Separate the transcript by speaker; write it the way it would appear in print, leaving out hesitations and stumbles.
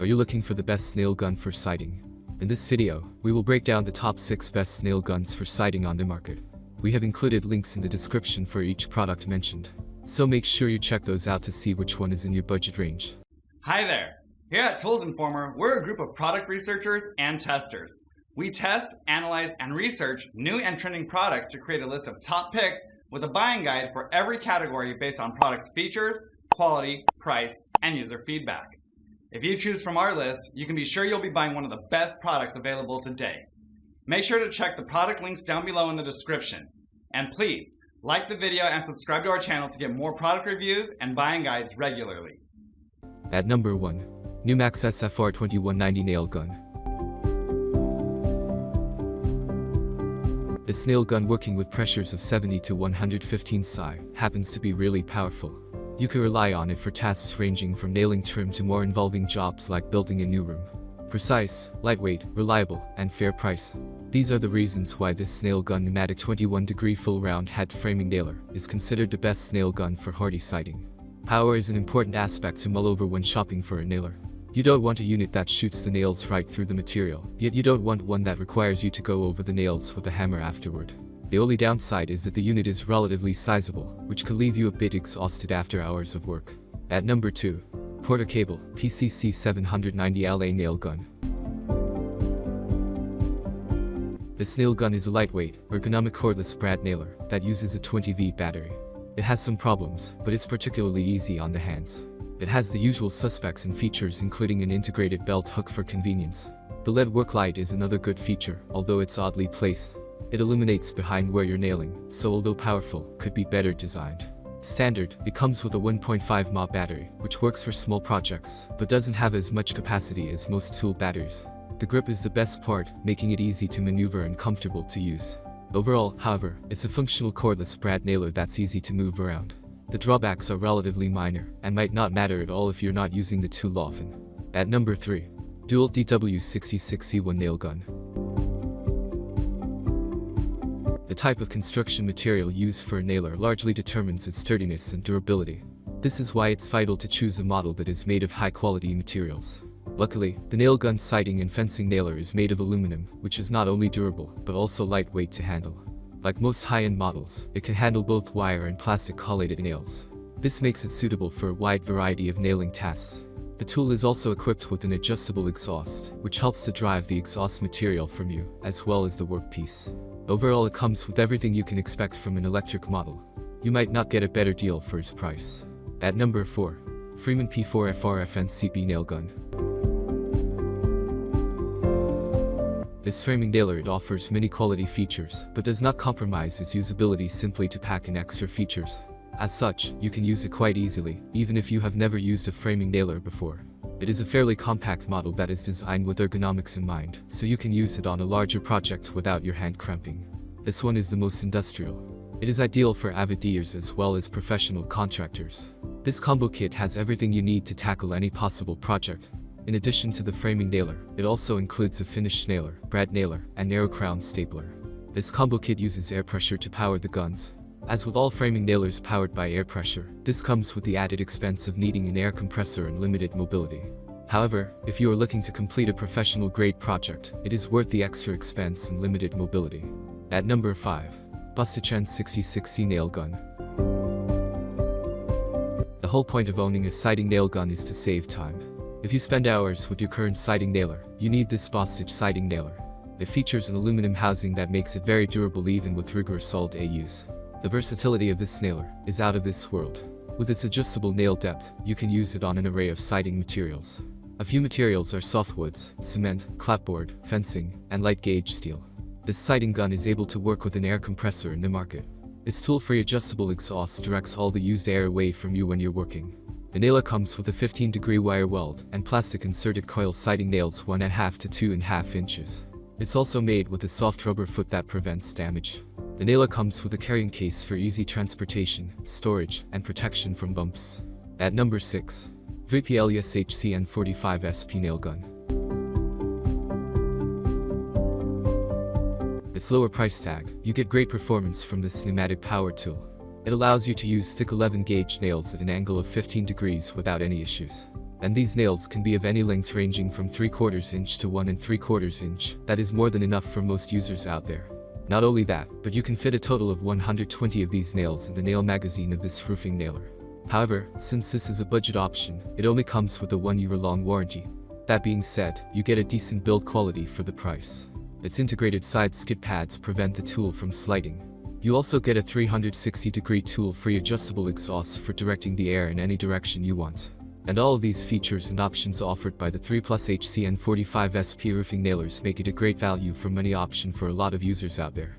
Speaker 1: Are you looking for the best nail gun for sighting? In this video, we will break down the top 6 best nail guns for sighting on the market. We have included links in the description for each product mentioned, so make sure you check those out to see which one is in your budget range.
Speaker 2: Hi there! Here at Tools Informer, we're a group of product researchers and testers. We test, analyze, and research new and trending products to create a list of top picks with a buying guide for every category based on product's features, quality, price, and user feedback. If you choose from our list, you can be sure you'll be buying one of the best products available today. Make sure to check the product links down below in the description. And please, like the video and subscribe to our channel to get more product reviews and buying guides regularly.
Speaker 1: At number 1. NUMAX SFR2190 Nail Gun. This nail gun, working with pressures of 70 to 115 psi, happens to be really powerful. You can rely on it for tasks ranging from nailing trim to more involving jobs like building a new room. Precise, lightweight, reliable, and fair price. These are the reasons why this nail gun pneumatic 21-degree full round head framing nailer is considered the best nail gun for hardy sighting. Power is an important aspect to mull over when shopping for a nailer. You don't want a unit that shoots the nails right through the material, yet you don't want one that requires you to go over the nails with a hammer afterward. The only downside is that the unit is relatively sizable, which can leave you a bit exhausted after hours of work. At number 2. Porter Cable PCC 790 LA Nail Gun. This nail gun is a lightweight, ergonomic cordless brad nailer that uses a 20V battery. It has some problems, but it's particularly easy on the hands. It has the usual suspects and features, including an integrated belt hook for convenience. The LED work light is another good feature, although it's oddly placed. It illuminates behind where you're nailing, so although powerful, could be better designed. Standard, it comes with a 1.5 mAh battery, which works for small projects, but doesn't have as much capacity as most tool batteries. The grip is the best part, making it easy to maneuver and comfortable to use. Overall, however, it's a functional cordless brad nailer that's easy to move around. The drawbacks are relatively minor, and might not matter at all if you're not using the tool often. At number 3. DEWALT DW66C1 Nail Gun. The type of construction material used for a nailer largely determines its sturdiness and durability. This is why it's vital to choose a model that is made of high-quality materials. Luckily, the nail gun sighting and fencing nailer is made of aluminum, which is not only durable, but also lightweight to handle. Like most high-end models, it can handle both wire and plastic collated nails. This makes it suitable for a wide variety of nailing tasks. The tool is also equipped with an adjustable exhaust, which helps to drive the exhaust material from you, as well as the workpiece. Overall, it comes with everything you can expect from an electric model. You might not get a better deal for its price. At number 4. FREEMAN P4FRFNCP Nail Gun. This framing nailer, it offers many quality features, but does not compromise its usability simply to pack in extra features. As such, you can use it quite easily, even if you have never used a framing nailer before. It is a fairly compact model that is designed with ergonomics in mind, so you can use it on a larger project without your hand cramping. This one is the most industrial. It is ideal for avid diggers as well as professional contractors. This combo kit has everything you need to tackle any possible project. In addition to the framing nailer, it also includes a finished nailer, brad nailer, and narrow crown stapler. This combo kit uses air pressure to power the guns. As with all framing nailers powered by air pressure, this comes with the added expense of needing an air compressor and limited mobility. However, if you are looking to complete a professional-grade project, it is worth the extra expense and limited mobility. At number 5. BOSTITCH N66C Nail Gun. The whole point of owning a sighting nail gun is to save time. If you spend hours with your current sighting nailer, you need this BOSTITCH sighting nailer. It features an aluminum housing that makes it very durable even with rigorous all-day use. The versatility of this nailer is out of this world. With its adjustable nail depth, you can use it on an array of sighting materials. A few materials are softwoods, cement, clapboard, fencing, and light gauge steel. This sighting gun is able to work with an air compressor in the market. Its tool-free adjustable exhaust directs all the used air away from you when you're working. The nailer comes with a 15-degree wire weld and plastic inserted coil sighting nails 1.5 to 2.5 inches. It's also made with a soft rubber foot that prevents damage. The nailer comes with a carrying case for easy transportation, storage, and protection from bumps. At number 6. VPLES HCN45 SP Nail Gun. Its lower price tag, you get great performance from this pneumatic power tool. It allows you to use thick 11-gauge nails at an angle of 15 degrees without any issues. And these nails can be of any length ranging from 3/4 inch to 1 3/4 inch. That is more than enough for most users out there. Not only that, but you can fit a total of 120 of these nails in the nail magazine of this roofing nailer. However, since this is a budget option, it only comes with a 1-year-long warranty. That being said, you get a decent build quality for the price. Its integrated side skid pads prevent the tool from sliding. You also get a 360-degree tool-free adjustable exhaust for directing the air in any direction you want. And all of these features and options offered by the 3+ HCN45 SP roofing nailers make it a great value for money option for a lot of users out there.